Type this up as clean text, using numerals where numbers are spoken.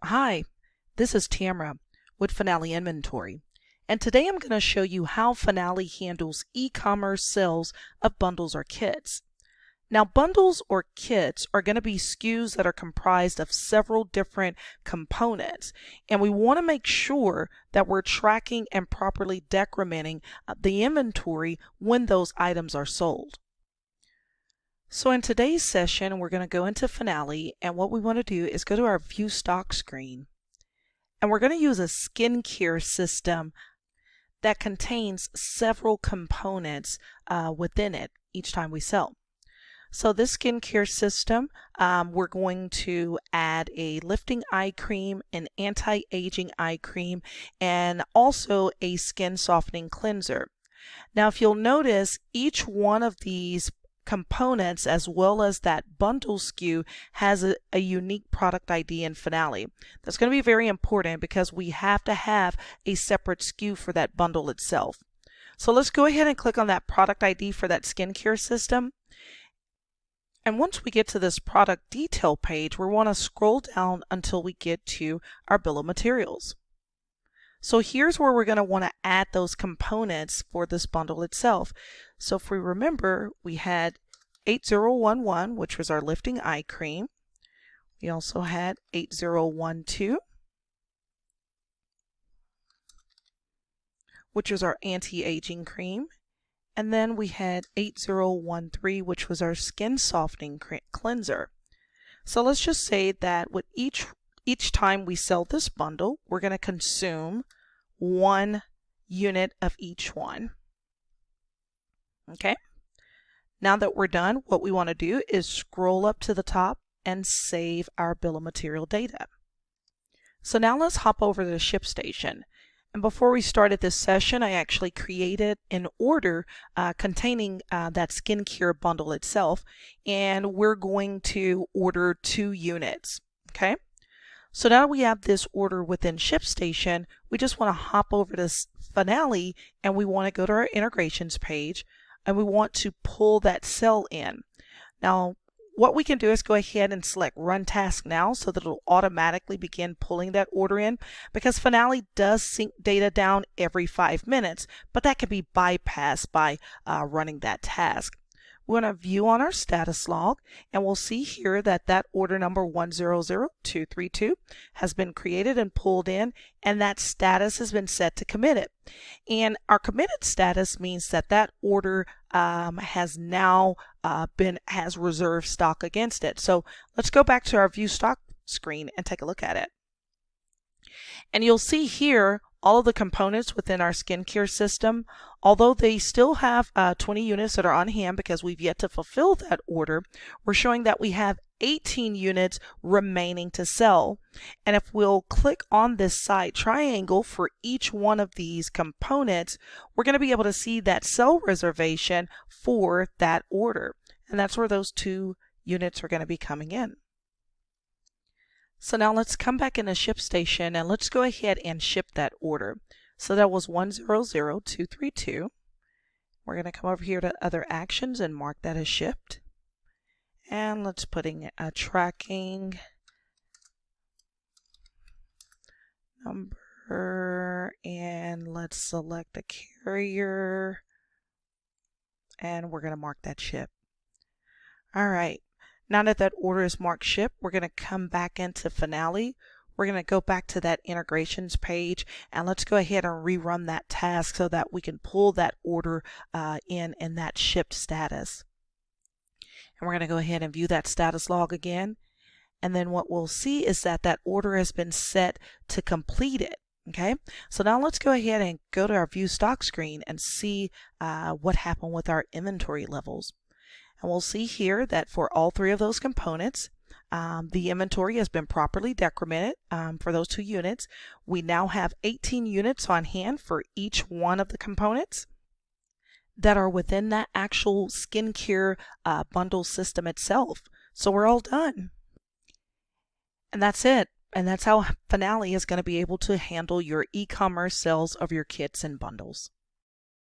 Hi, this is Tamra with Finale Inventory, and today I'm going to show you how Finale handles e-commerce sales of bundles or kits. Now, bundles or kits are going to be SKUs that are comprised of several different components, and we want to make sure that we're tracking and properly decrementing the inventory when those items are sold. So in today's session, we're going to go into Finale, and what we want to do is go to our View Stock screen, and we're going to use a skincare system that contains several components within it each time we sell. So this skincare system, we're going to add a lifting eye cream, an anti-aging eye cream, and also a skin softening cleanser. Now, if you'll notice, each one of these components as well as that bundle SKU has a unique product ID in Finale. That's going to be very important because we have to have a separate SKU for that bundle itself. So let's go ahead and click on that product ID for that skincare system. And once we get to this product detail page, we want to scroll down until we get to our bill of materials. So here's where we're going to want to add those components for this bundle itself. So if we remember, we had 8011, which was our lifting eye cream. We also had 8012, which was our anti-aging cream. And then we had 8013, which was our skin softening cleanser. So let's just say that with each time we sell this bundle, we're going to consume 1 unit of each one. Okay. Now that we're done, what we want to do is scroll up to the top and save our bill of material data. So now let's hop over to the ShipStation. And before we started this session, I actually created an order containing that skincare bundle itself, and we're going to order 2 units. Okay. So now that we have this order within ShipStation, we just want to hop over to Finale, and we want to go to our integrations page, and we want to pull that cell in. Now, what we can do is go ahead and select Run Task Now so that it'll automatically begin pulling that order in, because Finale does sync data down every 5 minutes, but that can be bypassed by running that task. We're going to view on our status log, and we'll see here that that order number 100232 has been created and pulled in, and that status has been set to committed. And our committed status means that that order has now has reserved stock against it. So let's go back to our View Stock screen and take a look at it. And you'll see here all of the components within our skincare system. Although they still have 20 units that are on hand because we've yet to fulfill that order, we're showing that we have 18 units remaining to sell. And if we'll click on this side triangle for each one of these components, we're going to be able to see that sell reservation for that order. And that's where those 2 units are going to be coming in. So now let's come back in the ShipStation and let's go ahead and ship that order. So that was 100232. We're going to come over here to Other Actions and mark that as shipped. And let's put in a tracking number, and let's select a carrier, and we're going to mark that ship. All right. Now that that order is marked ship, we're going to come back into Finale. We're going to go back to that integrations page, and let's go ahead and rerun that task so that we can pull that order in that shipped status. And we're going to go ahead and view that status log again. And then what we'll see is that that order has been set to completed. Okay, so now let's go ahead and go to our View Stock screen and see what happened with our inventory levels. And we'll see here that for all 3 of those components, the inventory has been properly decremented for those 2 units. We now have 18 units on hand for each one of the components that are within that actual skincare bundle system itself. So we're all done. And that's it. And that's how Finale is going to be able to handle your e-commerce sales of your kits and bundles.